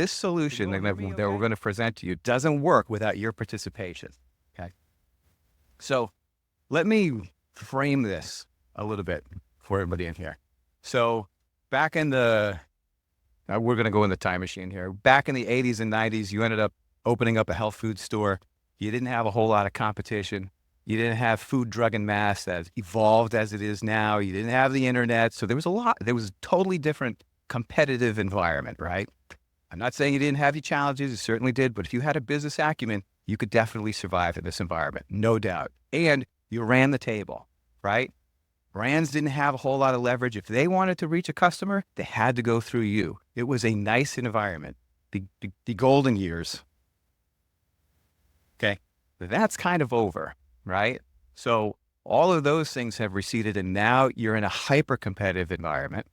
this solution that we're going to present to you doesn't work without your participation. Okay. So let me frame this a little bit for everybody in here. So back in we're going to go in the time machine here. Back in the 80s and 90s, you ended up opening up a health food store. You didn't have a whole lot of competition. You didn't have food, drug, and mass as evolved as it is now. You didn't have the internet. So there was a totally different competitive environment, right? I'm not saying you didn't have your challenges. You certainly did. But if you had a business acumen, you could definitely survive in this environment, no doubt. And you ran the table, right? Brands didn't have a whole lot of leverage. If they wanted to reach a customer, they had to go through you. It was a nice environment, the golden years. Okay. That's kind of over, right? So all of those things have receded, and now you're in a hyper competitive environment.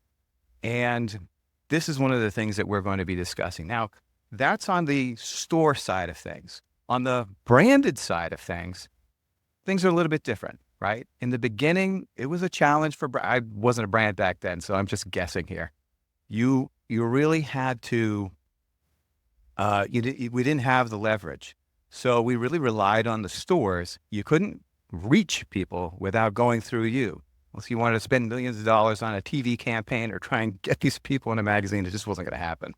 And this is one of the things that we're going to be discussing. Now, that's on the store side of things. On the branded side of things are a little bit different, right? In the beginning, it was a challenge I wasn't a brand back then, so I'm just guessing here. You really had to, we didn't have the leverage. So we really relied on the stores. You couldn't reach people without going through you. Unless you wanted to spend millions of dollars on a TV campaign or try and get these people in a magazine, it just wasn't going to happen.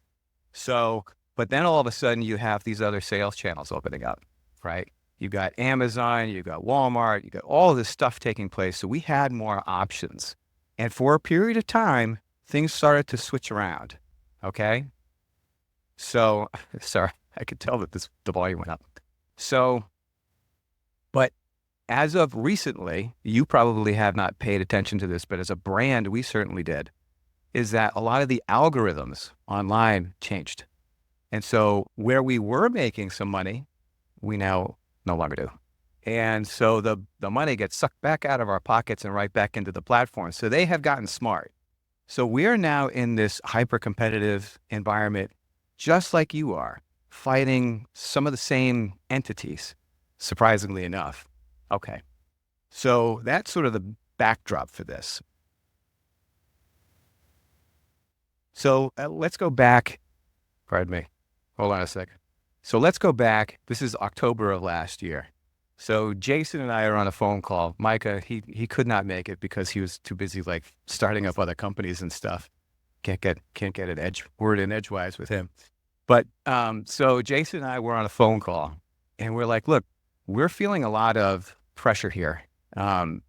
So, but then all of a sudden you have these other sales channels opening up, right? You've got Amazon, you've got Walmart, you've got all of this stuff taking place. So we had more options. And for a period of time, things started to switch around. Okay. So, sorry, I could tell that the volume went up. So, but as of recently, you probably have not paid attention to this, but as a brand, we certainly did, is that a lot of the algorithms online changed. And so where we were making some money, we now no longer do. And so the money gets sucked back out of our pockets and right back into the platform. So they have gotten smart. So we are now in this hyper-competitive environment, just like you are, fighting some of the same entities, surprisingly enough. Okay. So that's sort of the backdrop for this. So let's go back. Pardon me. Hold on a second. So let's go back. This is October of last year. So Jason and I are on a phone call. Micah, he could not make it because he was too busy like starting up other companies and stuff. Can't get an word in edgewise with him. But so Jason and I were on a phone call, and we're like, look, we're feeling a lot of pressure here. We're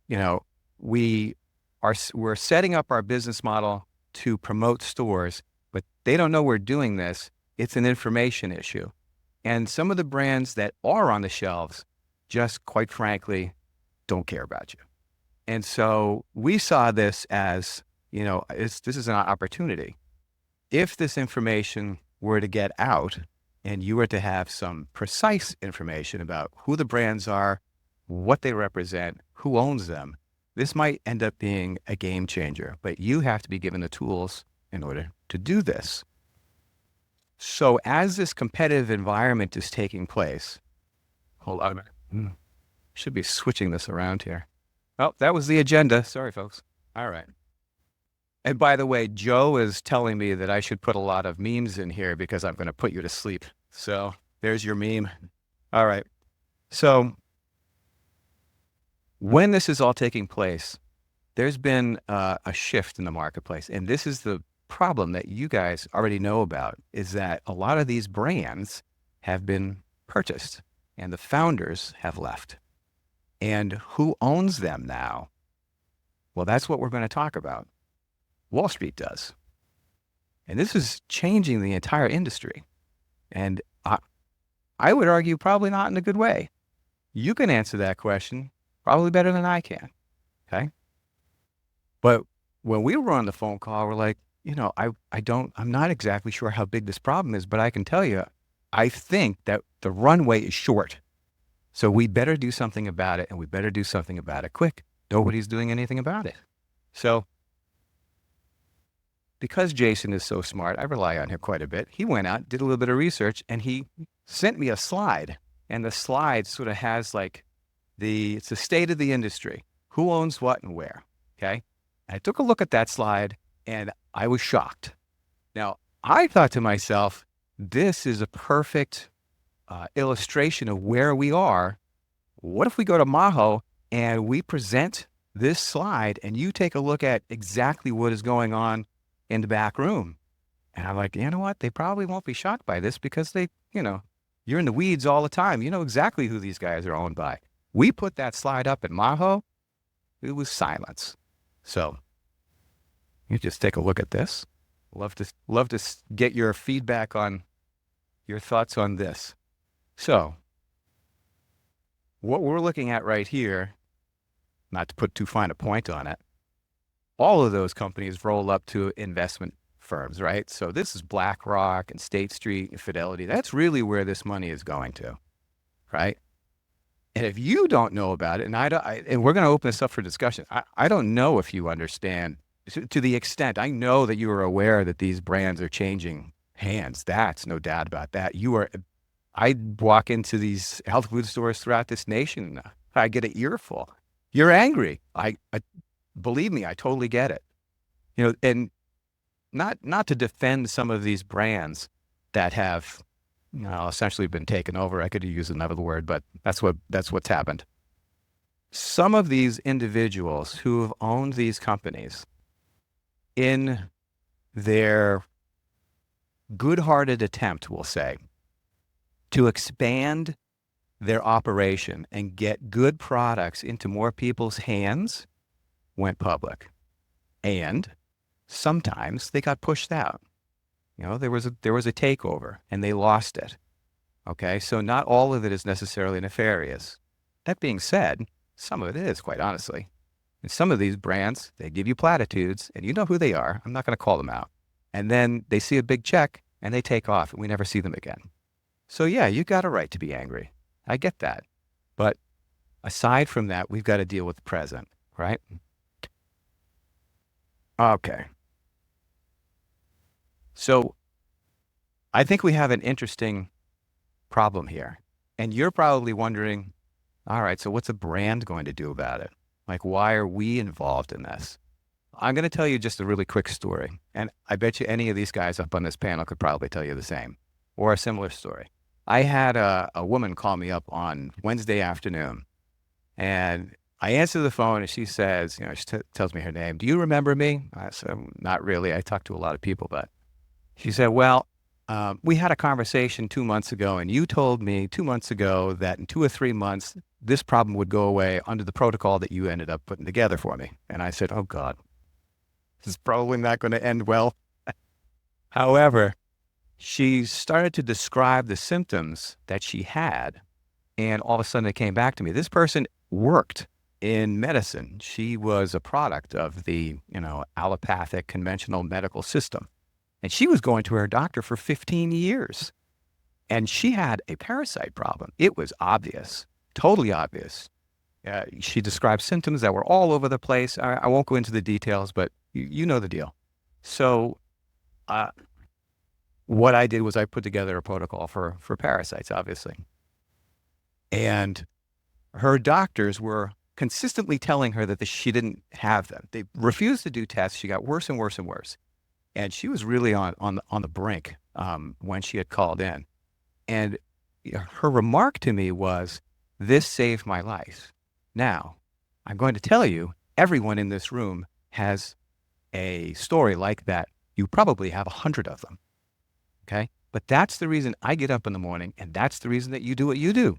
setting up our business model to promote stores, but they don't know we're doing this. It's an information issue. And some of the brands that are on the shelves just, quite frankly, don't care about you. And so we saw this as, this is an opportunity. If this information were to get out and you were to have some precise information about who the brands are, what they represent, who owns them, this might end up being a game changer, but you have to be given the tools in order to do this. So as this competitive environment is taking place, hold on a minute. Should be switching this around here. Oh, that was the agenda. Sorry, folks. All right. And by the way, Joe is telling me that I should put a lot of memes in here because I'm going to put you to sleep. So there's your meme. All right. So when this is all taking place, there's been a shift in the marketplace. And this is the problem that you guys already know about, is that a lot of these brands have been purchased and the founders have left. And who owns them now? Well, that's what we're going to talk about. Wall Street does. And this is changing the entire industry. And I would argue probably not in a good way. You can answer that question probably better than I can. Okay. But when we were on the phone call, we're like, I'm not exactly sure how big this problem is, but I can tell you, I think that the runway is short. So we better do something about it, and we better do something about it quick. Nobody's doing anything about it. So because Jason is so smart, I rely on him quite a bit. He went out, did a little bit of research, and he sent me a slide. And the slide sort of has it's the state of the industry. Who owns what and where, okay? And I took a look at that slide, and I was shocked. Now, I thought to myself, this is a perfect illustration of where we are. What if we go to Maho and we present this slide and you take a look at exactly what is going on in the back room? And I'm like, you know what? They probably won't be shocked by this because you're in the weeds all the time. You know exactly who these guys are owned by. We put that slide up at Maho. It was silence. So you just take a look at this. Love to get your feedback on your thoughts on this. So what we're looking at right here, not to put too fine a point on it, all of those companies roll up to investment firms, right? So this is BlackRock and State Street and Fidelity. That's really where this money is going to, right? And if you don't know about it, and we're going to open this up for discussion, I don't know if you understand to the extent. I know that you are aware that these brands are changing hands. That's no doubt about that. I walk into these health food stores throughout this nation. I get an earful. You're angry. I believe me, I totally get it. And not to defend some of these brands that have, essentially been taken over. I could use another word, but that's what's happened. Some of these individuals who have owned these companies, in their good-hearted attempt, we'll say, to expand their operation and get good products into more people's hands, went public. And sometimes they got pushed out. There was a takeover and they lost it. Okay, so not all of it is necessarily nefarious. That being said, some of it is, quite honestly. And some of these brands, they give you platitudes and you know who they are. I'm not going to call them out. And then they see a big check and they take off and we never see them again. So yeah, you got a right to be angry. I get that. But aside from that, we've got to deal with the present, right? Okay. So I think we have an interesting problem here. And you're probably wondering, all right, so what's a brand going to do about it? Like, why are we involved in this? I'm going to tell you just a really quick story. And I bet you any of these guys up on this panel could probably tell you the same or a similar story. I had a woman call me up on Wednesday afternoon and I answer the phone and she says, she tells me her name. Do you remember me? I said, not really. I talk to a lot of people, but she said, well, we had a conversation 2 months ago and you told me 2 months ago that in 2 or 3 months, this problem would go away under the protocol that you ended up putting together for me. And I said, oh God, this is probably not going to end well. However, she started to describe the symptoms that she had. And all of a sudden it came back to me. This person worked in medicine. She was a product of the, allopathic conventional medical system. And she was going to her doctor for 15 years. And she had a parasite problem. It was obvious, totally obvious. She described symptoms that were all over the place. I won't go into the details, but you know the deal. So what I did was I put together a protocol for parasites, obviously. And her doctors were consistently telling her that she didn't have them. They refused to do tests. She got worse and worse and worse. And she was really on the brink when she had called in. And her remark to me was, this saved my life. Now, I'm going to tell you, everyone in this room has a story like that. You probably have 100 of them. Okay? But that's the reason I get up in the morning, and that's the reason that you do what you do.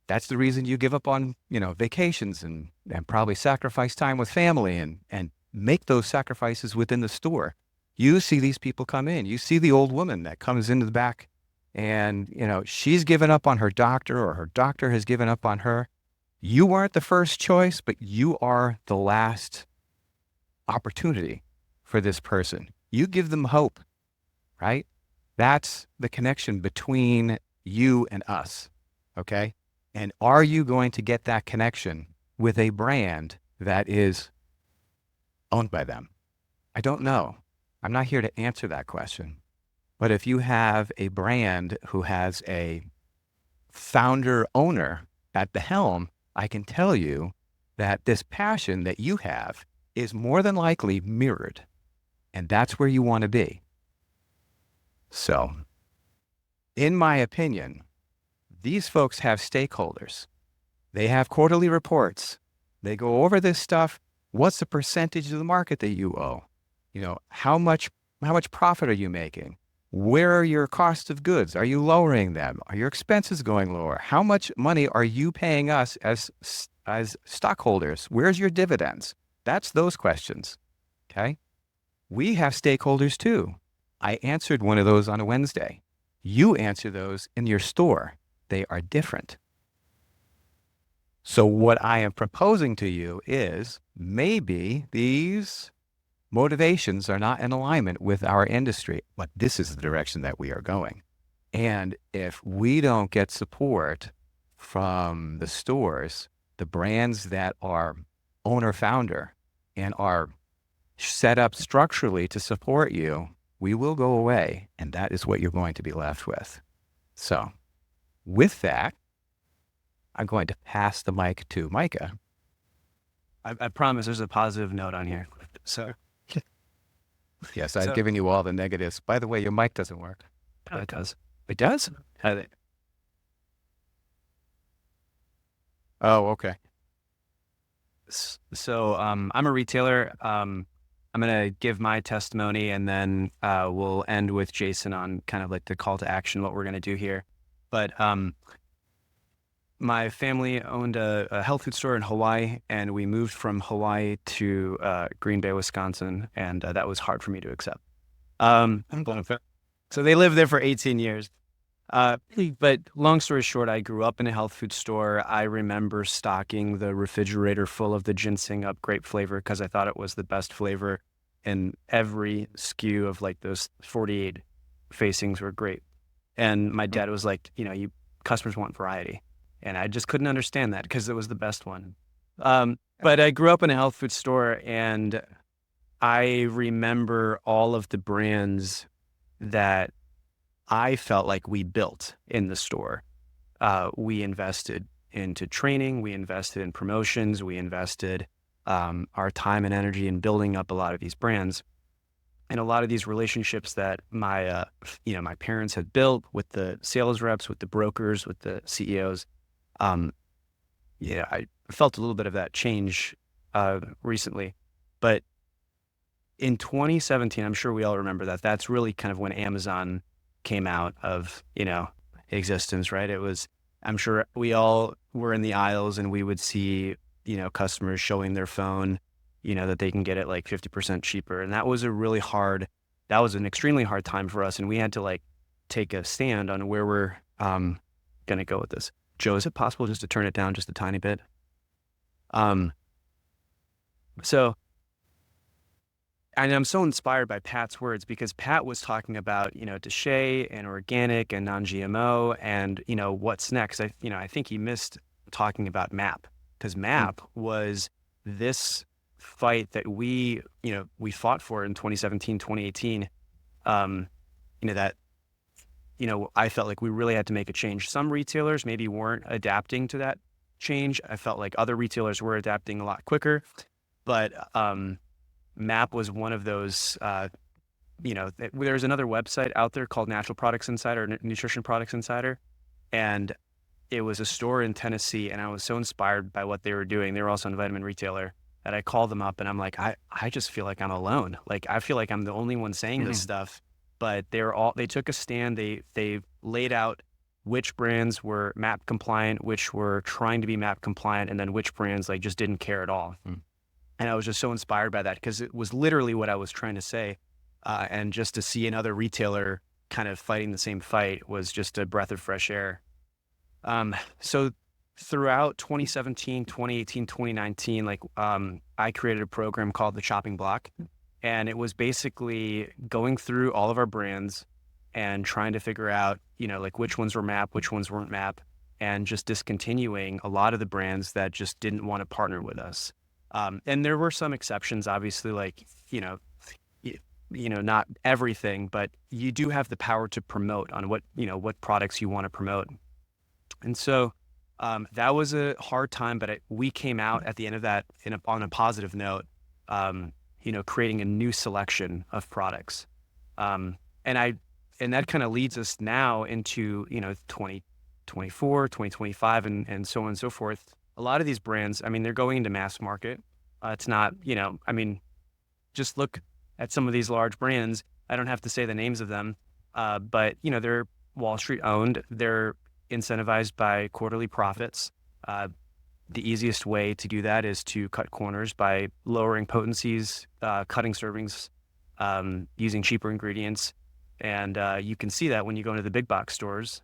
That's the reason you give up on, vacations and probably sacrifice time with family and make those sacrifices within the store. You see these people come in. You see the old woman that comes into the back and, she's given up on her doctor or her doctor has given up on her. You weren't the first choice, but you are the last opportunity for this person. You give them hope, right? That's the connection between you and us, okay? And are you going to get that connection with a brand that is owned by them? I don't know. I'm not here to answer that question. But if you have a brand who has a founder owner at the helm, I can tell you that this passion that you have is more than likely mirrored. And that's where you want to be. So In my opinion, these folks have stakeholders. They have quarterly reports. They go over this stuff. What's the percentage of the market that you owe? How much profit are you making? Where are your costs of goods? Are you lowering them? Are your expenses going lower? How much money are you paying us as stockholders? Where's your dividends? That's those questions. Okay. We have stakeholders too. I answered one of those on a Wednesday. You answer those in your store. They are different. So what I am proposing to you is maybe these motivations are not in alignment with our industry, but this is the direction that we are going. And if we don't get support from the stores, the brands that are owner founder and are set up structurally to support you, we will go away. And that is what you're going to be left with. So with that, I'm going to pass the mic to Micah. I promise there's a positive note on here. So Yes, I've given you all the negatives. By the way, your mic doesn't work. it does. It does? Uh, Oh, okay. So I'm a retailer. I'm going to give my testimony, and then we'll end with Jason on kind of like the call to action, what we're going to do here. But my family owned a health food store in Hawaii, and we moved from Hawaii to Green Bay, Wisconsin, and that was hard for me to accept. So they lived there for 18 years. But long story short, I grew up in a health food store. I remember stocking the refrigerator full of the ginseng up grape flavor because I thought it was the best flavor, and every SKU of like those 48 facings were great. And my dad was like, you customers want variety. And I just couldn't understand that because it was the best one. But I grew up in a health food store, and I remember all of the brands that I felt like we built in the store. We invested into training, we invested in promotions, we invested our time and energy in building up a lot of these brands. And a lot of these relationships that my parents had built with the sales reps, with the brokers, with the CEOs, I felt a little bit of that change recently. But in 2017, I'm sure we all remember that. That's really kind of when Amazon came out of, existence, right? It was, I'm sure we all were in the aisles and we would see, customers showing their phone, that they can get it like 50% cheaper. And that was that was an extremely hard time for us. And we had to like take a stand on where we're going to go with this. Joe, is it possible just to turn it down just a tiny bit? So, and I'm so inspired by Pat's words because Pat was talking about, DSHEA and organic and non-GMO and, what's next. I think he missed talking about MAP, because MAP was this fight that we fought for in 2017, 2018. I felt like we really had to make a change. Some retailers maybe weren't adapting to that change. I felt like other retailers were adapting a lot quicker, but MAP was one of those. There's another website out there called Natural Products Insider, Nutrition Products Insider, and it was a store in Tennessee, and I was so inspired by what they were doing. They were also a vitamin retailer, that I called them up, and I'm like, I just feel like I'm alone. Like I feel like I'm the only one saying this stuff. But they took a stand. They laid out which brands were MAP compliant, which were trying to be MAP compliant, and then which brands like just didn't care at all. And I was just so inspired by that because it was literally what I was trying to say. And just to see another retailer kind of fighting the same fight was just a breath of fresh air. So throughout 2017, 2018, 2019, I created a program called the Chopping Block. And it was basically going through all of our brands and trying to figure out, which ones were MAP, which ones weren't MAP, and just discontinuing a lot of the brands that just didn't want to partner with us. And there were some exceptions, obviously, not everything, but you do have the power to promote on what products you want to promote. And so that was a hard time, but we came out at the end of that on a positive note. Creating a new selection of products. And and that kind of leads us now into, 2024, 2025, and so on and so forth. A lot of these brands, I mean, they're going into mass market. It's not, I mean, just look at some of these large brands. I don't have to say the names of them, but they're Wall Street owned. They're incentivized by quarterly profits. The easiest way to do that is to cut corners by lowering potencies, cutting servings, using cheaper ingredients. And you can see that when you go into the big box stores.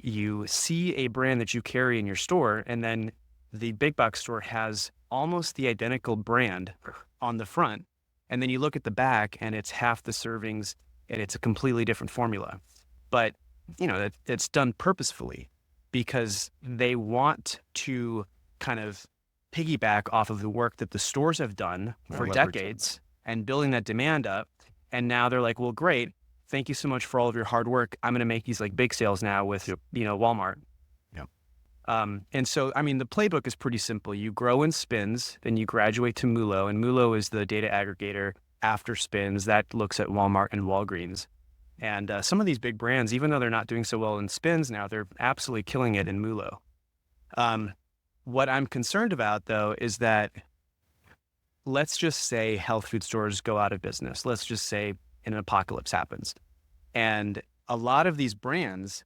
You see a brand that you carry in your store, and then the big box store has almost the identical brand on the front. And then you look at the back and it's half the servings and it's a completely different formula. But, it's done purposefully because they want to kind of piggyback off of the work that the stores have done for decades and building that demand up. And now they're like, well, great. Thank you so much for all of your hard work. I'm going to make these like big sales now with, Walmart. Yep. And so, I mean, the playbook is pretty simple. You grow in Spins, then you graduate to MULO, and MULO is the data aggregator after Spins that looks at Walmart and Walgreens. And some of these big brands, even though they're not doing so well in Spins now, they're absolutely killing it in MULO. What I'm concerned about, though, is that let's just say health food stores go out of business. Let's just say an apocalypse happens. And a lot of these brands,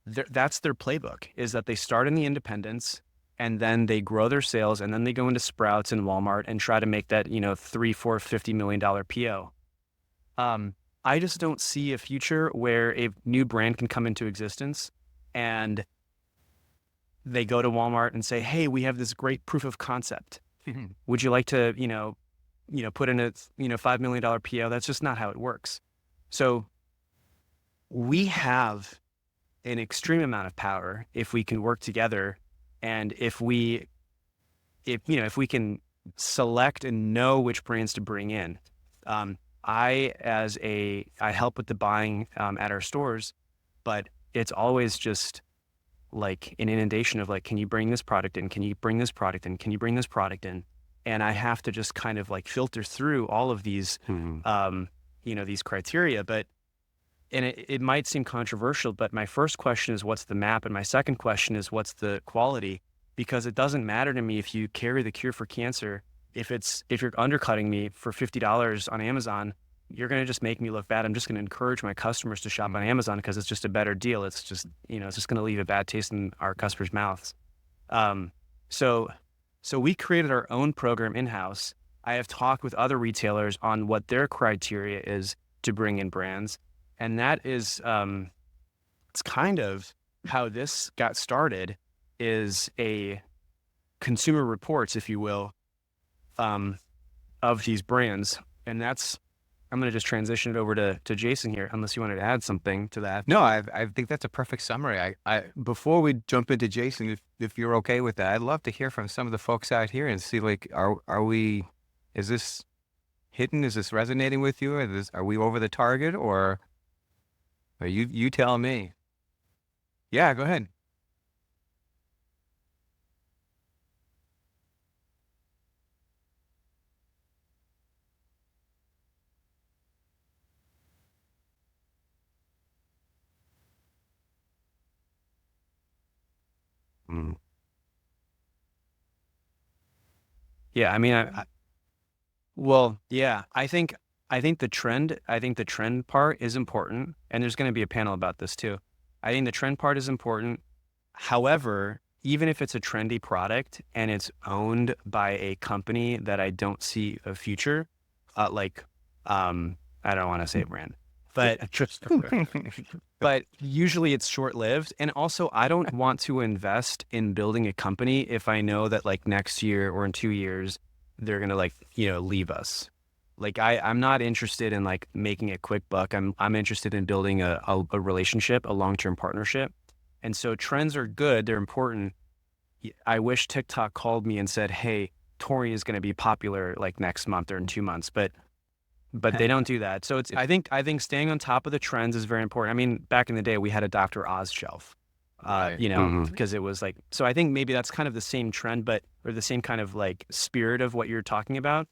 that's their playbook, is that they start in the independents and then they grow their sales and then they go into Sprouts and Walmart and try to make that, $3, $4, $50 million PO. I just don't see a future where a new brand can come into existence and they go to Walmart and say, hey, we have this great proof of concept. Would you like to, put in a, $5 million PO? That's just not how it works. So we have an extreme amount of power if we can work together, and if we can select and know which brands to bring in. I help with the buying at our stores, but it's always just like an inundation of like, can you bring this product in? Can you bring this product in? Can you bring this product in? And I have to just kind of like filter through all of these, these criteria. And it might seem controversial, but my first question is, what's the map? And my second question is, what's the quality? Because it doesn't matter to me if you carry the cure for cancer. If you're undercutting me for $50 on Amazon, you're going to just make me look bad. I'm just going to encourage my customers to shop on Amazon because it's just a better deal. It's just, it's just going to leave a bad taste in our customers' mouths. So we created our own program in-house. I have talked with other retailers on what their criteria is to bring in brands. And that is, it's kind of how this got started, is a consumer reports, if you will, of these brands. And I'm going to just transition it over to Jason here, unless you wanted to add something to that. No, I think that's a perfect summary. I before we jump into Jason, if you're okay with that, I'd love to hear from some of the folks out here and see, like, is this hitting? Is this resonating with you? Are we over the target, or you tell me? Yeah, go ahead. Mm. Yeah, I mean, I think the trend part is important, and there's going to be a panel about this too. I think the trend part is important. However, even if it's a trendy product and it's owned by a company that I don't see a future, I don't want to say a brand, but usually it's short-lived. And also, I don't want to invest in building a company if I know that like next year or in 2 years, they're going to leave us. Like I'm not interested in like making a quick buck. I'm interested in building a relationship, a long-term partnership. And so trends are good. They're important. I wish TikTok called me and said, hey, Tori is going to be popular like next month or in 2 months, but they don't do that. So I think staying on top of the trends is very important. I mean, back in the day, we had a Dr. Oz shelf, because it was like, so I think maybe that's kind of the same trend, or the same kind of like spirit of what you're talking about.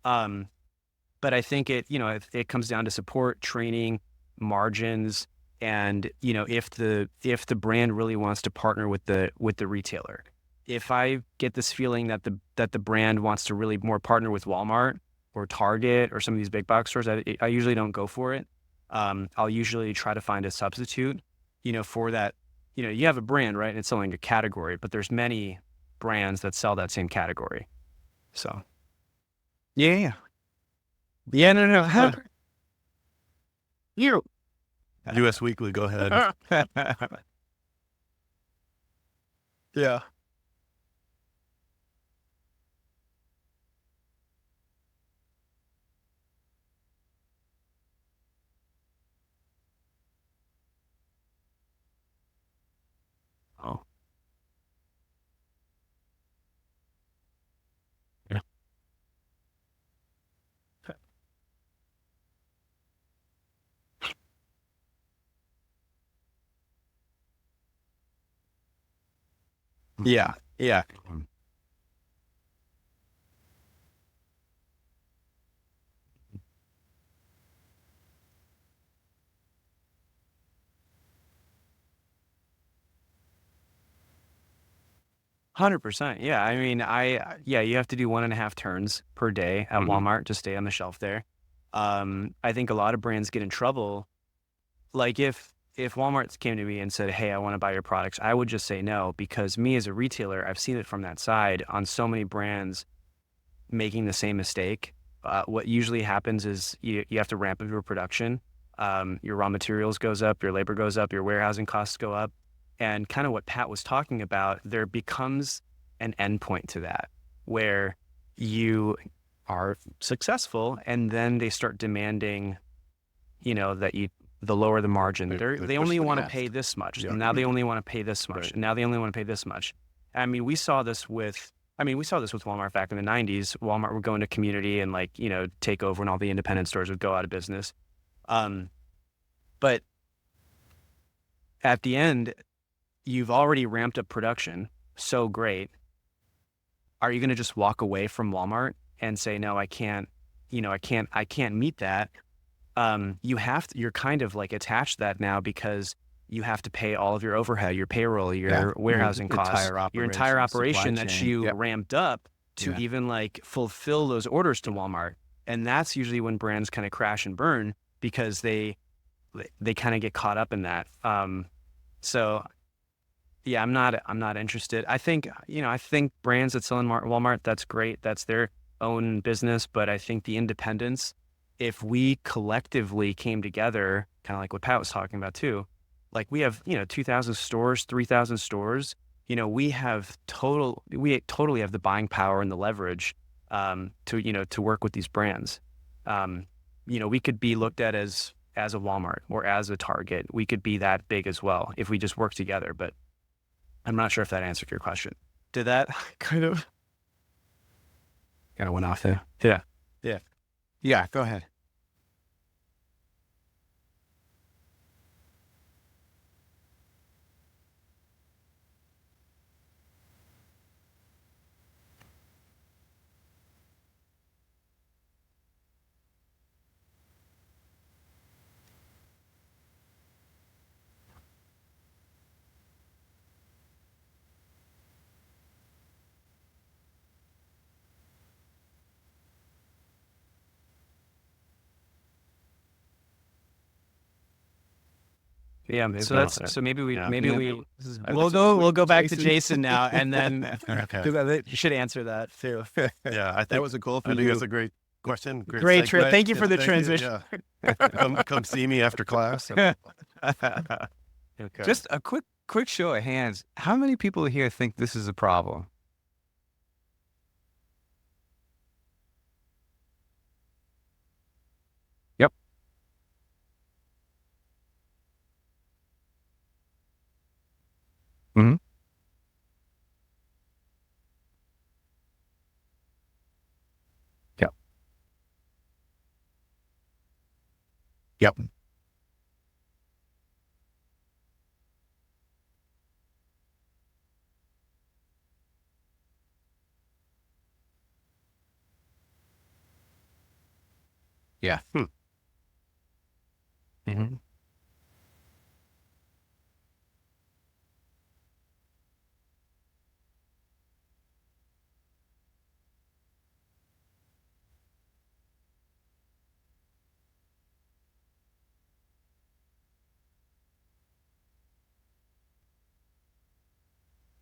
But I think it comes down to support, training, margins, and if the brand really wants to partner with the retailer. If I get this feeling that the brand wants to really more partner with Walmart or Target or some of these big box stores, I usually don't go for it. I'll usually try to find a substitute, for that. You have a brand, right? And it's selling a category, but there's many brands that sell that same category. So Yeah. Yeah, no. You. US Weekly, go ahead. Yeah. oh, Yeah. Yeah. 100%. Yeah. I mean, you have to do 1.5 turns per day at Walmart to stay on the shelf there. I think a lot of brands get in trouble. Like if Walmart came to me and said, "Hey, I want to buy your products," I would just say no, because me as a retailer, I've seen it from that side on so many brands making the same mistake. What usually happens is you have to ramp up your production. Your raw materials goes up, your labor goes up, your warehousing costs go up. And kind of what Pat was talking about, there becomes an endpoint to that where you are successful and then they start demanding, that the lower the margin. They They push only the want to cost. pay this much. Yeah. And now they only want to pay this much. Right. And now they only want to pay this much. I mean, we saw this with Walmart back in the 90s. Walmart would go into community and take over, and all the independent stores would go out of business. But at the end, you've already ramped up production so great. Are you going to just walk away from Walmart and say, no, I can't meet that? You're kind of like attached to that now, because you have to pay all of your overhead, your payroll, your warehousing costs, your entire operation that you ramped up to even fulfill those orders to Walmart. And that's usually when brands kind of crash and burn, because they kind of get caught up in that. So yeah, I'm not interested. I think brands that sell in Walmart, that's great. That's their own business. But I think the independents, if we collectively came together, kind of like what Pat was talking about too, like we have, 2,000 stores, 3,000 stores, we totally have the buying power and the leverage, to work with these brands. We could be looked at as a Walmart or as a Target. We could be that big as well if we just work together. But I'm not sure if that answered your question. Did that kind of went off there? Yeah. Go ahead. Yeah. Maybe We'll go back to Jason now, and then Okay. you should answer that too. Yeah, I think That was a goal for I think you. that's a great question. Great trip. segue. Thank you for the Thank transition. Yeah. Come see me after class. Okay. Just a quick show of hands. How many people here think this is a problem? Yep. Mm-hmm. Yep. Yep. Yeah. Mhm.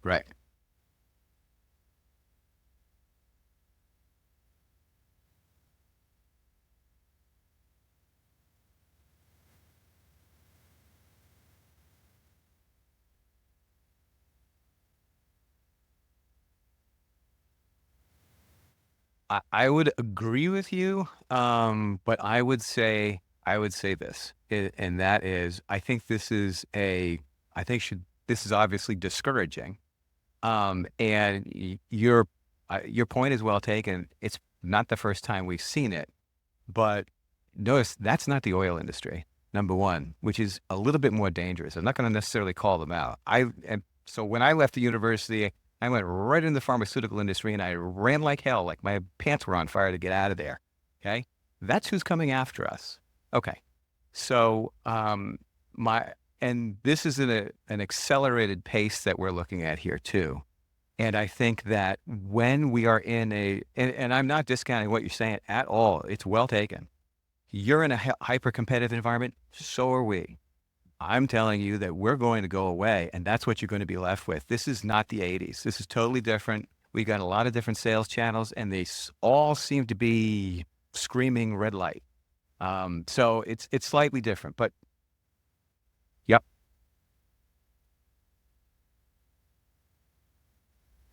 Right. I would agree with you, but I would say this, and that is, I think this is I think this is obviously discouraging. And your point is well taken. It's not the first time we've seen it, but notice that's not the oil industry, number one, which is a little bit more dangerous. I'm not going to necessarily call them out. And so when I left the university, I went right in the pharmaceutical industry and I ran like hell, like my pants were on fire to get out of there. Okay. That's who's coming after us. Okay. So, my, and this is an accelerated pace that we're looking at here too. And I think that when we are in and I'm not discounting what you're saying at all, it's well taken. You're in a hyper competitive environment, so are we. I'm telling you that we're going to go away, and that's what you're going to be left with. This is not the 80s. This is totally different. We got a lot of different sales channels, and they all seem to be screaming red light. So it's slightly different, but yep,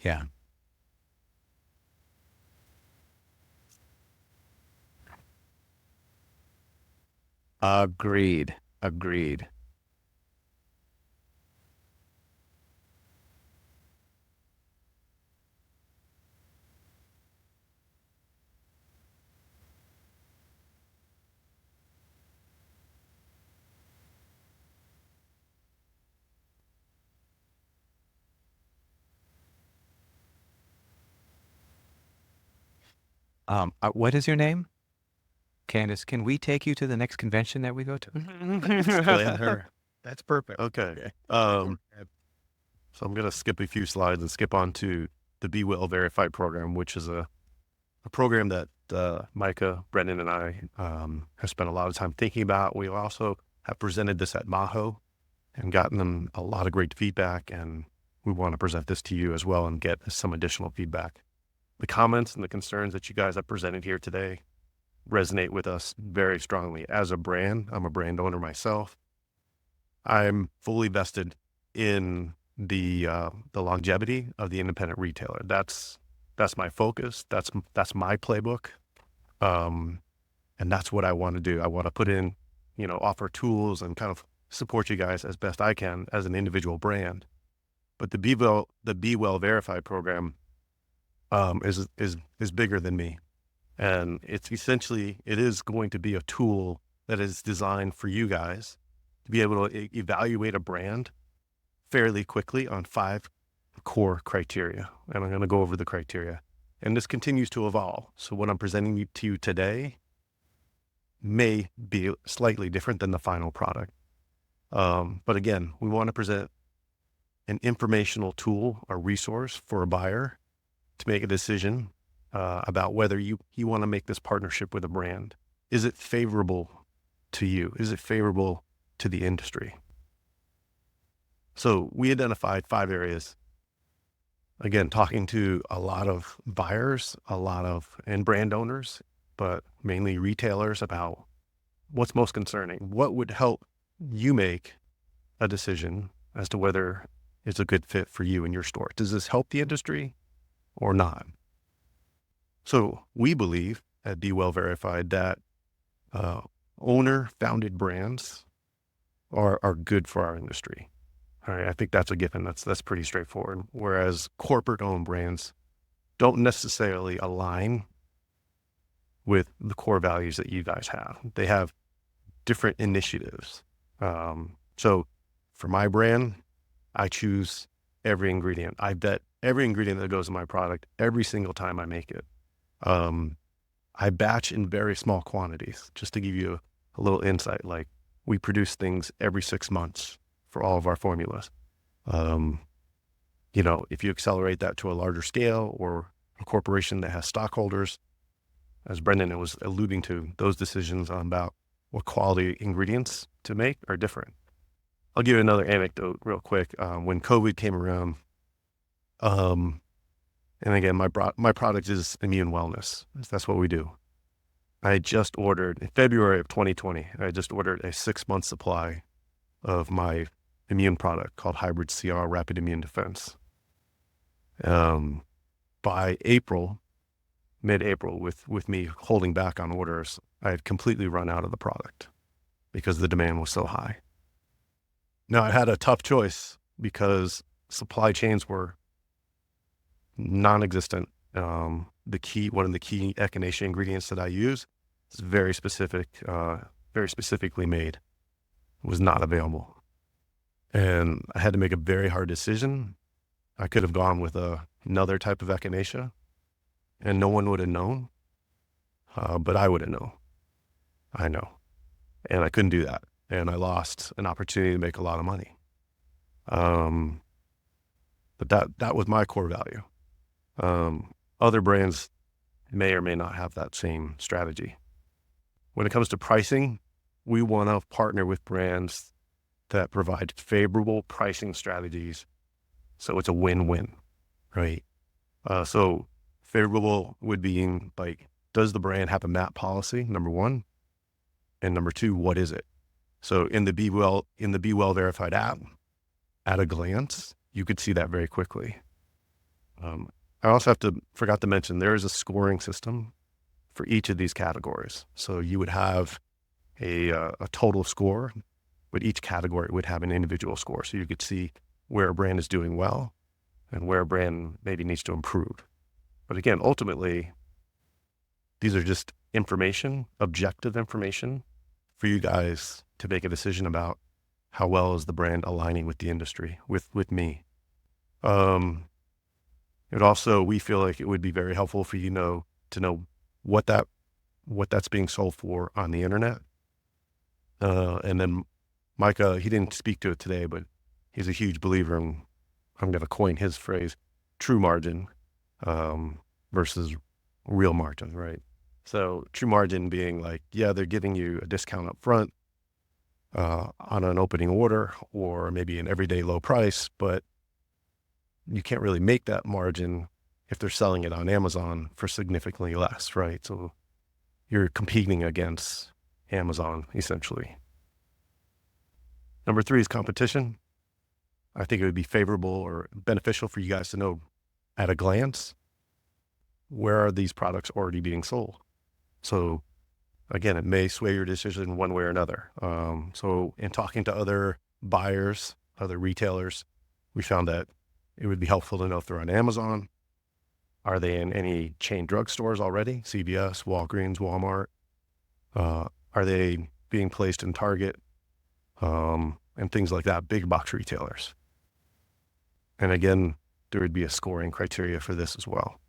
yeah, agreed, agreed. What is your name? Candace, can we take you to the next convention that we go to? Explain her. That's perfect. Okay. Uh, So I'm going to skip a few slides and skip on to the Be Well Verified program, which is a program that Micah, Brendan, and I have spent a lot of time thinking about. We also have presented this at Maho and gotten them a lot of great feedback, and we want to present this to you as well and get some additional feedback. The comments and the concerns that you guys have presented here today resonate with us very strongly. As a brand, I'm a brand owner myself. I'm fully vested in the longevity of the independent retailer. That's my focus. That's my playbook, and that's what I want to do. I want to put in, offer tools and kind of support you guys as best I can as an individual brand. But the Be Well Verified program is bigger than me, and it's essentially it is going to be a tool that is designed for you guys to be able to evaluate a brand fairly quickly on 5 core criteria. And I'm going to go over the criteria. And this continues to evolve. So what I'm presenting to you today may be slightly different than the final product. But again, we want to present an informational tool or resource for a buyer to make a decision about whether you want to make this partnership with a brand. Is it favorable to you? Is it favorable to the industry? So we identified 5 areas. Again, talking to a lot of buyers, and brand owners, but mainly retailers about what's most concerning. What would help you make a decision as to whether it's a good fit for you and your store? Does this help the industry or not? So we believe at Be Well Verified that owner-founded brands are good for our industry. All right, I think that's a given. That's pretty straightforward. Whereas corporate-owned brands don't necessarily align with the core values that you guys have. They have different initiatives. So for my brand, I choose every ingredient. I bet every ingredient that goes in my product every single time I make it. I batch in very small quantities. Just to give you a little insight, like we produce things every 6 months for all of our formulas. If you accelerate that to a larger scale or a corporation that has stockholders, as Brendan was alluding to, those decisions about what quality ingredients to make are different. I'll give you another anecdote real quick. When COVID came around, and again, my product is immune wellness. That's what we do. I had just ordered, in February of 2020, I just ordered a 6-month supply of my immune product called Hybrid CR Rapid Immune Defense. By April, mid-April, with me holding back on orders, I had completely run out of the product because the demand was so high. Now, I had a tough choice because supply chains were non-existent. One of the key echinacea ingredients that I use is very specifically made, was not available. And I had to make a very hard decision. I could have gone with another type of echinacea and no one would have known, but I would have known. I know. And I couldn't do that. And I lost an opportunity to make a lot of money. But that was my core value. Other brands may or may not have that same strategy. When it comes to pricing, we want to partner with brands that provide favorable pricing strategies. So it's a win-win, right? So favorable would be like, does the brand have a MAP policy? Number one. And number two, what is it? So in the Be Well Verified app, at a glance, you could see that very quickly. I also forgot to mention, there is a scoring system for each of these categories. So you would have a total score, but each category would have an individual score. So you could see where a brand is doing well and where a brand maybe needs to improve. But again, ultimately, these are just information, objective information for you guys to make a decision about how well is the brand aligning with the industry, with me. We feel like it would be very helpful for you to know what that's being sold for on the internet. And then Micah, he didn't speak to it today, but he's a huge believer in, I'm going to coin his phrase, true margin versus real margin, right? So true margin being like, yeah, they're giving you a discount up front on an opening order or maybe an everyday low price, but you can't really make that margin if they're selling it on Amazon for significantly less, right? So you're competing against Amazon, essentially. Number three is competition. I think it would be favorable or beneficial for you guys to know at a glance, where are these products already being sold? So again, it may sway your decision one way or another. So in talking to other buyers, other retailers, we found that it would be helpful to know if they're on Amazon. Are they in any chain drugstores already? CVS, Walgreens, Walmart. Are they being placed in Target? And things like that, big box retailers. And again, there would be a scoring criteria for this as well.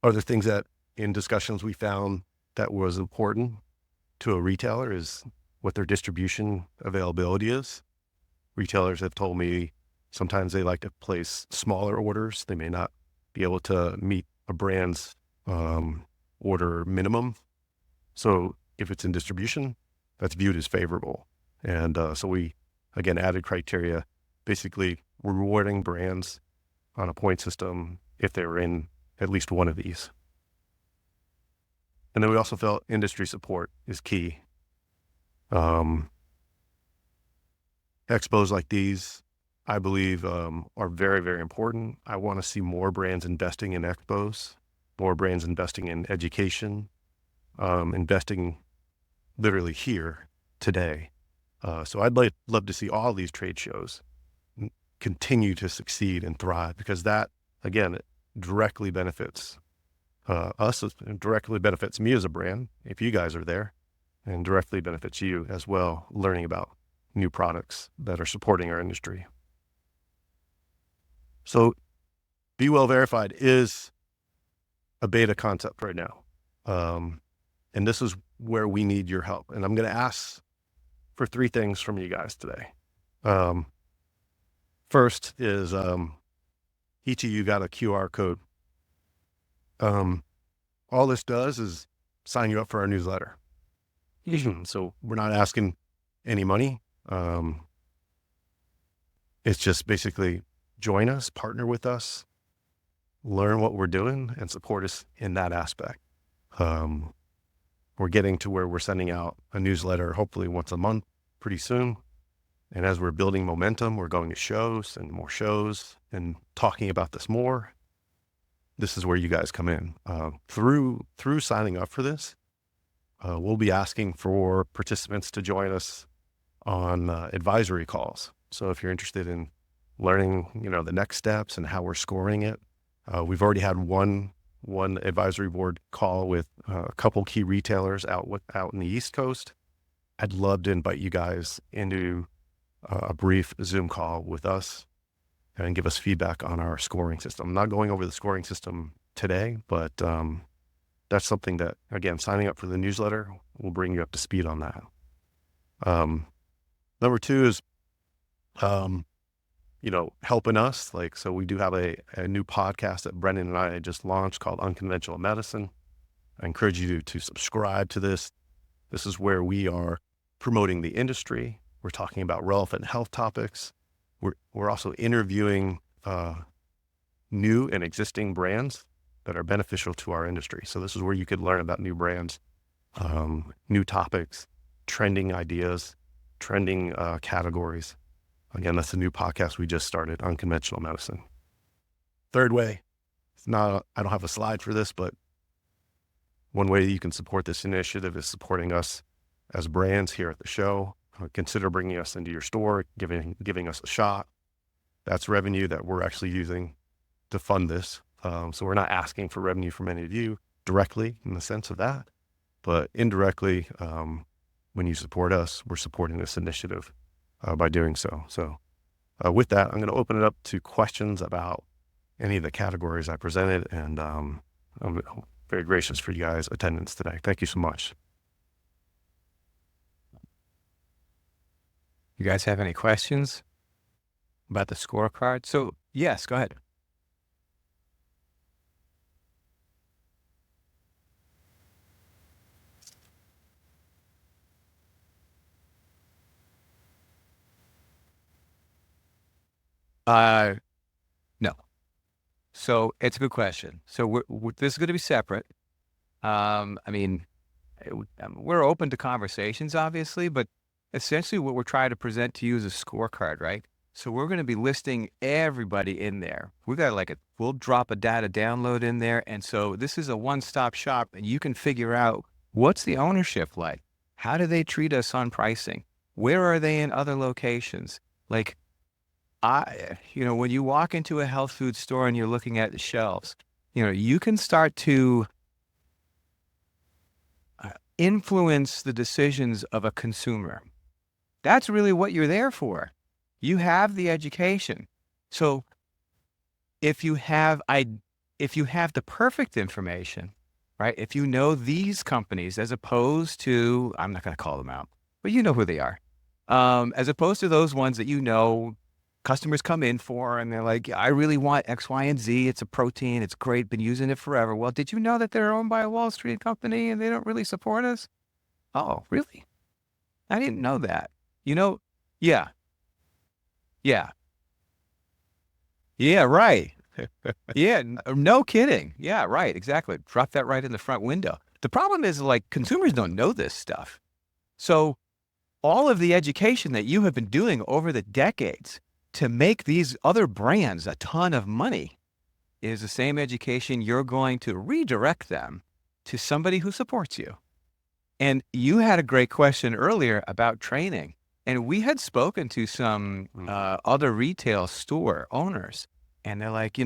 Other things that in discussions we found that was important to a retailer is what their distribution availability is. Retailers have told me sometimes they like to place smaller orders. They may not be able to meet a brand's order minimum. So if it's in distribution, that's viewed as favorable. And so we, again, added criteria, basically rewarding brands on a point system if they were in at least one of these. And then we also felt industry support is key. Expos like these, I believe, are very, very important. I want to see more brands investing in expos, more brands investing in education, investing literally here today. So I'd love to see all these trade shows continue to succeed and thrive, because that, again, it directly benefits us, it directly benefits me as a brand if you guys are there, and directly benefits you as well, learning about new products that are supporting our industry. So Be Well Verified is a beta concept right now. And this is where we need your help. And I'm going to ask for 3 things from you guys today. First is each of you got a QR code. All this does is sign you up for our newsletter. So we're not asking any money. It's just basically join us, partner with us, learn what we're doing, and support us in that aspect. We're getting to where we're sending out a newsletter, hopefully once a month, pretty soon. And as we're building momentum, we're going to shows and more shows and talking about this more. This is where you guys come in. Through signing up for this, we'll be asking for participants to join us on advisory calls. So if you're interested in learning, the next steps and how we're scoring it, we've already had one advisory board call with a couple key retailers out in the East Coast. I'd love to invite you guys into a brief Zoom call with us and give us feedback on our scoring system. I'm not going over the scoring system today, but that's something that, again, signing up for the newsletter will bring you up to speed on that. Number 2 is, helping us. So we do have a new podcast that Brendan and I just launched called Unconventional Medicine. I encourage you to subscribe to this. This is where we are promoting the industry. We're talking about relevant health topics. We're also interviewing new and existing brands that are beneficial to our industry. So this is where you could learn about new brands, new topics, trending ideas, trending categories. Again, that's a new podcast we just started, Unconventional Medicine. Third way, I don't have a slide for this, but one way you can support this initiative is supporting us as brands here at the show. Consider bringing us into your store, giving us a shot. That's revenue that we're actually using to fund this. So we're not asking for revenue from any of you directly in the sense of that, but indirectly, when you support us, we're supporting this initiative by doing so. So with that, I'm going to open it up to questions about any of the categories I presented, and I'm very gracious for you guys' attendance today. Thank you so much. You guys have any questions about the scorecard? So yes, go ahead. No. So it's a good question. So this is going to be separate. We're open to conversations, obviously, but essentially what we're trying to present to you is a scorecard, right? So we're going to be listing everybody in there. We've got we'll drop a data download in there. And so this is a one-stop shop, and you can figure out what's the ownership like? How do they treat us on pricing? Where are they in other locations? When you walk into a health food store and you're looking at the shelves, you can start to influence the decisions of a consumer. That's really what you're there for. You have the education. So if you have the perfect information, right? If you know these companies, as opposed to, I'm not going to call them out, but you know who they are. As opposed to those ones that customers come in for and they're like, I really want X, Y, and Z. It's a protein. It's great. Been using it forever. Well, did you know that they're owned by a Wall Street company and they don't really support us? Oh, really? I didn't know that. Yeah. Yeah. Yeah, right. Yeah, no kidding. Yeah, right. Exactly. Drop that right in the front window. The problem is consumers don't know this stuff. So all of the education that you have been doing over the decades to make these other brands a ton of money is the same education you're going to redirect them to somebody who supports you. And you had a great question earlier about training. And we had spoken to some other retail store owners, and they're like,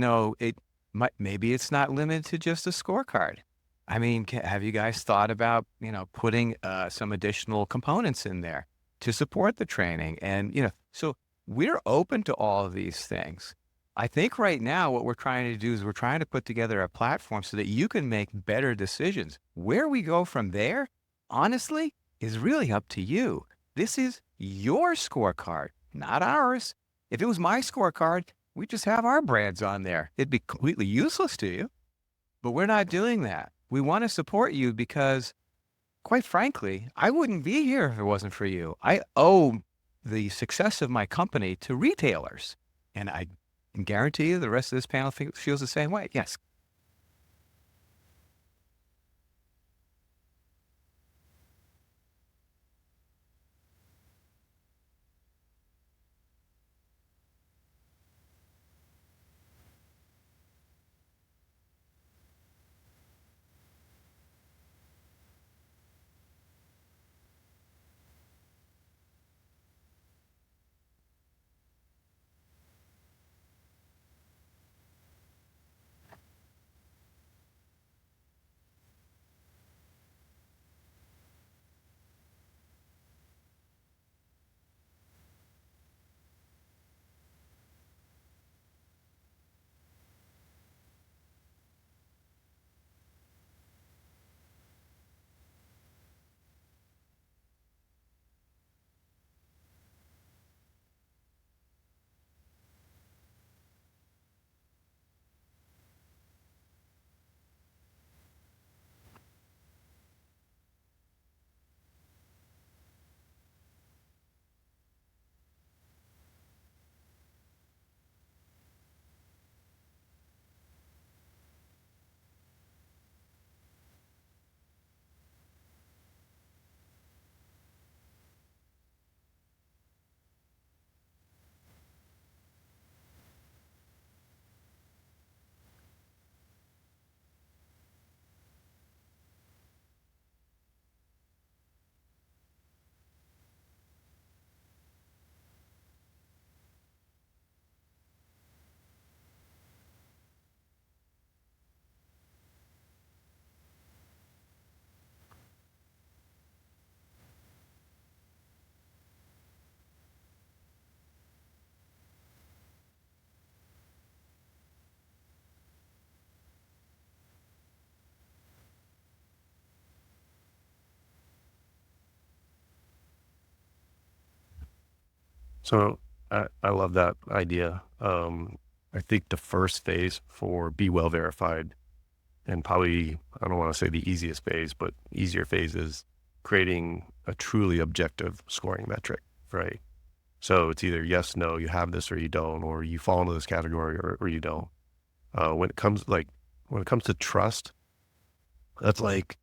maybe it's not limited to just a scorecard. I mean, have you guys thought about, putting some additional components in there to support the training? And, so we're open to all of these things. I think right now what we're trying to do is we're trying to put together a platform so that you can make better decisions. Where we go from there, honestly is really up to you. This is your scorecard, not ours. If it was my scorecard, we just have our brands on there. It'd be completely useless to you. But we're not doing that. We want to support you because, quite frankly, I wouldn't be here if it wasn't for you. I owe the success of my company to retailers. And I can guarantee you the rest of this panel feels the same way. Yes. So I love that idea. I think the first phase for Be Well Verified, and probably, I don't want to say the easiest phase, but easier phase is creating a truly objective scoring metric, right? So it's either yes, no, you have this or you don't, or you fall into this category or you don't. When it comes to trust, that's like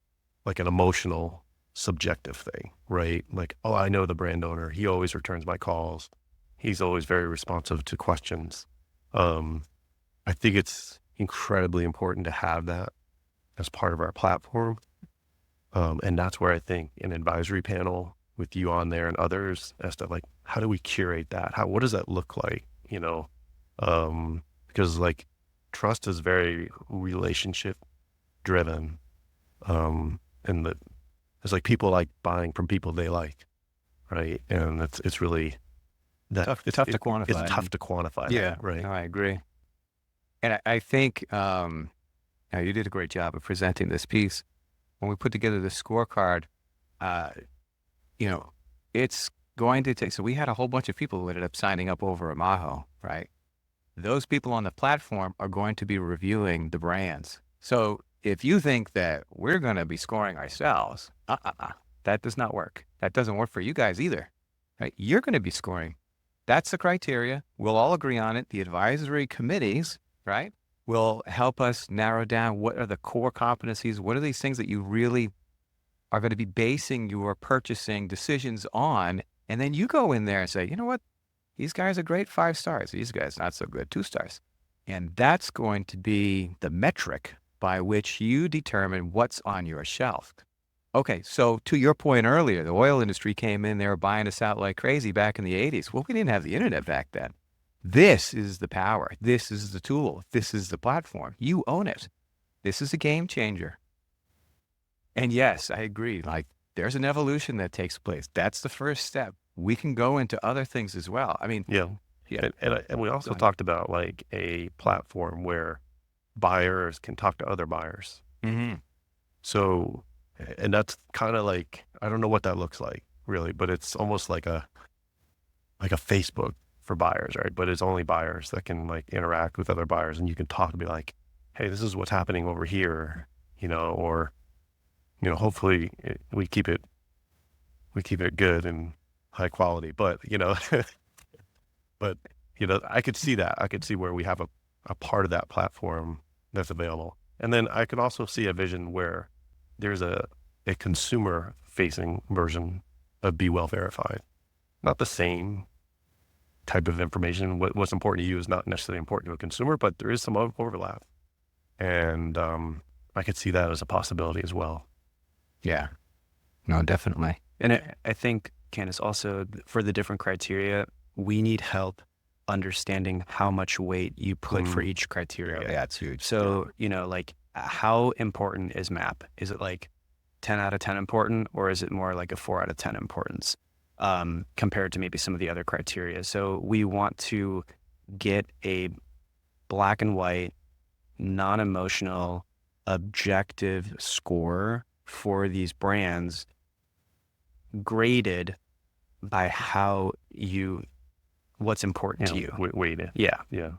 an emotional, subjective thing, right? Like, oh, I know the brand owner. He always returns my calls. He's always very responsive to questions. Um, I think it's incredibly important to have that as part of our platform. And that's where I think an advisory panel with you on there and others as to like, how do we curate that? What does that look like? Because like trust is very relationship driven. And that it's like people like buying from people they like, right? And it's really that Tough to quantify. It's tough to quantify. Yeah, that, right. no, I agree. And I think now you did a great job of presenting this piece. When we put together the scorecard, uh, it's going to take. So we had a whole bunch of people who ended up signing up over at Maho, right? Those people on the platform are going to be reviewing the brands. So if you think that we're going to be scoring ourselves, that does not work. That doesn't work for you guys either, right? You're going to be scoring. That's the criteria. We'll all agree on it. The advisory committees, right, will help us narrow down what are the core competencies. What are these things that you really are going to be basing your purchasing decisions on? And then you go in there and say, you know what? These guys are great, 5 stars. These guys not so good, 2 stars. And that's going to be the metric by which you determine what's on your shelf. Okay, so to your point earlier, the oil industry came in, they were buying us out like crazy back in the 80s. Well, we didn't have the internet back then. This is the power. This is the tool. This is the platform. You own it. This is a game changer. And yes, I agree. Like there's an evolution that takes place. That's the first step. We can go into other things as well. I mean, Yeah. yeah. And we also talked about like a platform where buyers can talk to other buyers. Mm-hmm. So, And that's kind of like, I don't know what that looks like really, but it's almost like a Facebook for buyers, right? But it's only buyers that can like interact with other buyers, and you can talk and be like, hey, this is what's happening over here, or hopefully we keep it good and high quality. But but I could see that. I could see where we have a part of that platform that's available. And then I could also see a vision where there's a consumer facing version of Be Well Verified. Not the same type of information. What's important to you is not necessarily important to a consumer, but there is some overlap. And I could see that as a possibility as well. Yeah. No, definitely. And I think, Candace, also for the different criteria, we need help understanding how much weight you put for each criteria. Yeah, that's huge. So, like how important is MAP? Is it like 10 out of 10 important, or is it more like a 4 out of 10 importance compared to maybe some of the other criteria? So we want to get a black and white, non-emotional, objective score for these brands graded by what's important to you. Weighted. Yeah. Yeah.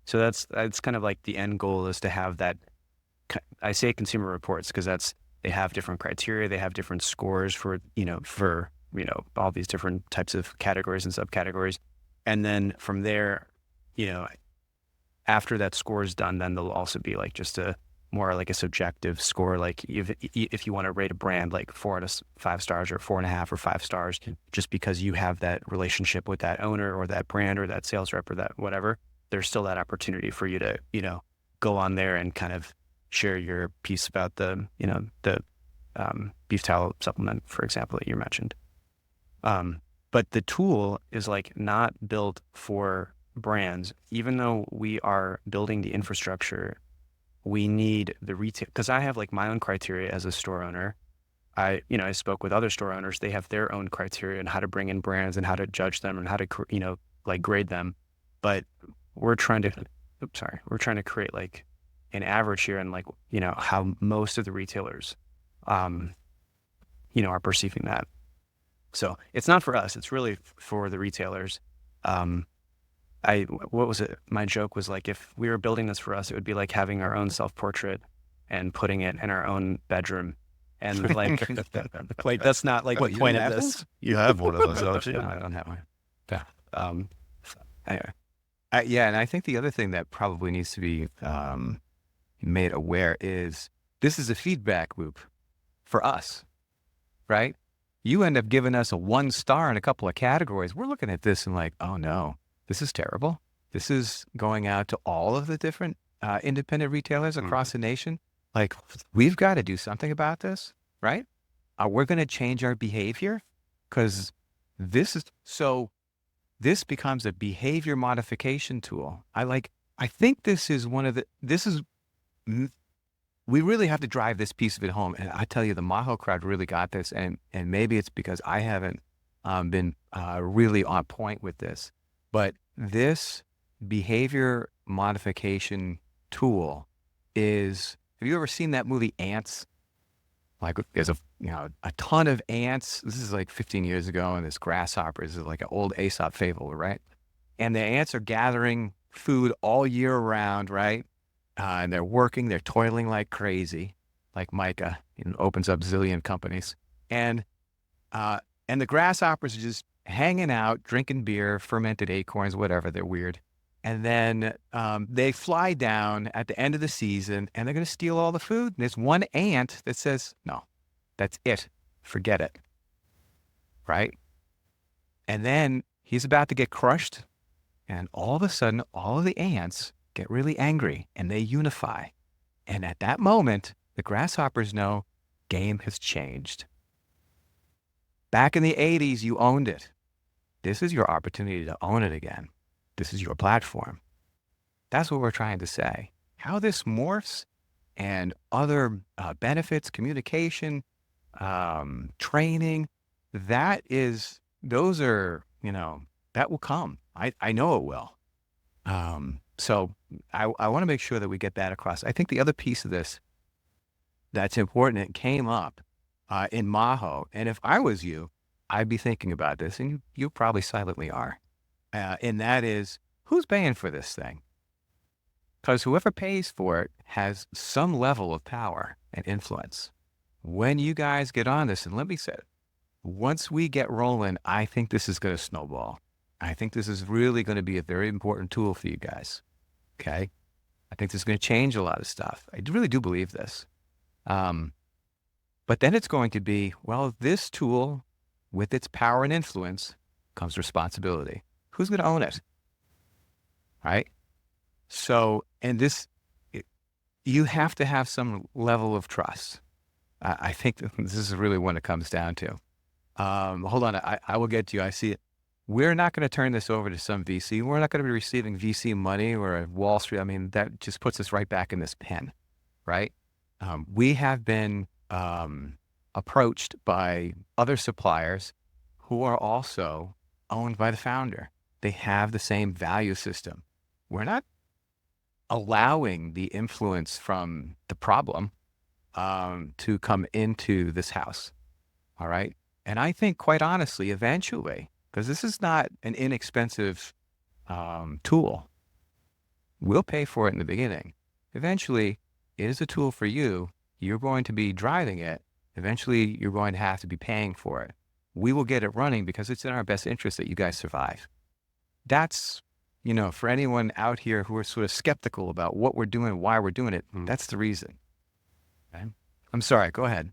So that's kind of like the end goal, is to have that. I say consumer reports because they have different criteria, they have different scores for all these different types of categories and subcategories, and then from there, after that score is done, then there'll also be like just a more like a subjective score. Like if you want to rate a brand like 4 out of 5 stars or 4.5 or 5 stars, just because you have that relationship with that owner or that brand or that sales rep or that whatever, there's still that opportunity for you to, go on there and kind of share your piece about the beef tallow supplement, for example, that you mentioned. But the tool is like not built for brands. Even though we are building the infrastructure, we need the retail, because I have like my own criteria as a store owner. I spoke with other store owners. They have their own criteria and how to bring in brands and how to judge them and how to, like grade them. But we're trying to create like an average here, and like, how most of the retailers, are perceiving that. So it's not for us, it's really for the retailers. What was it? My joke was like, if we were building this for us, it would be like having our own self-portrait and putting it in our own bedroom. And like, wait, that's not like the point of this. You have one of those, don't you? No, I don't have one. Yeah. Anyway. Yeah, and I think the other thing that probably needs to be made aware is this is a feedback loop for us, right? You end up giving us a 1 star in a couple of categories. We're looking at this and like, oh no, this is terrible. This is going out to all of the different independent retailers across the nation. Like, we've got to do something about this, right? We're going to change our behavior, because this becomes a behavior modification tool. I think this is we really have to drive this piece of it home. And I tell you, the Maho crowd really got this. And maybe it's because I haven't been really on point with this. But this behavior modification tool is, have you ever seen that movie Ants? Like, there's a ton of ants. This is like 15 years ago, and this grasshopper is like an old Aesop fable, right? And the ants are gathering food all year round, right? And they're working, they're toiling like crazy, like Micah, opens up zillion companies. And the grasshoppers are just hanging out, drinking beer, fermented acorns, whatever, they're weird. And then they fly down at the end of the season, and they're going to steal all the food. And there's one ant that says, no, that's it. Forget it. Right? And then he's about to get crushed. And all of a sudden, all of the ants get really angry, and they unify. And at that moment, the grasshoppers know game has changed. Back in the 80s, you owned it. This is your opportunity to own it again. This is your platform. That's what we're trying to say. How this morphs and other benefits, communication, training, that will come. I know it will. So I want to make sure that we get that across. I think the other piece of this that's important, it came up, in Maho. And if I was you, I'd be thinking about this, and you probably silently are. And that is, who's paying for this thing? Because whoever pays for it has some level of power and influence. When you guys get on this, and let me say, once we get rolling, I think this is going to snowball. I think this is really going to be a very important tool for you guys. Okay. I think this is going to change a lot of stuff. I really do believe this. But then it's going to be, well, this tool with its power and influence comes responsibility. Who's going to own it? Right? So, and you have to have some level of trust. I think this is really what it comes down to. Hold on. I will get to you. I see it. We're not going to turn this over to some VC. We're not going to be receiving VC money or Wall Street. I mean, that just puts us right back in this pen, right? We have been approached by other suppliers who are also owned by the founder. They have the same value system. We're not allowing the influence from the problem to come into this house. All right. And I think, quite honestly, eventually, because this is not an inexpensive tool, we'll pay for it in the beginning. Eventually, it is a tool for you. You're going to be driving it. Eventually, you're going to have to be paying for it. We will get it running because it's in our best interest that you guys survive. That's, for anyone out here who are sort of skeptical about what we're doing, why we're doing it, that's the reason. Okay? I'm sorry, go ahead.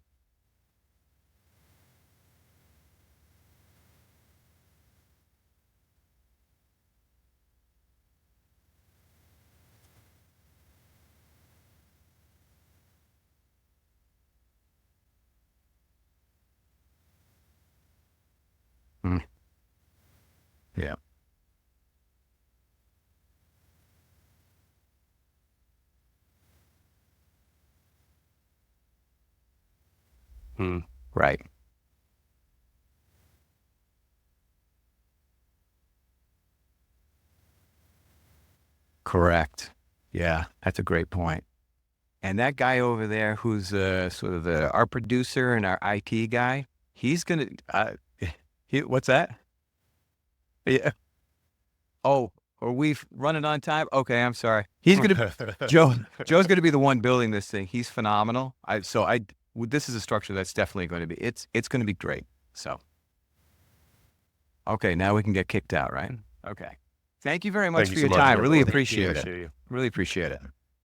Yeah. Right. Correct. Yeah, that's a great point. And that guy over there who's sort of our producer and our IT guy, he's going to, what's that? Yeah. Oh, are we running on time? Okay, I'm sorry. He's going to, Joe's going to be the one building this thing. He's phenomenal. This is a structure that's definitely going to be, it's going to be great. So, okay, now we can get kicked out, right? Okay. Thank you very much Thank for you your so much, time. Joe. Really Thank you. appreciate it. Appreciate you. Really appreciate it.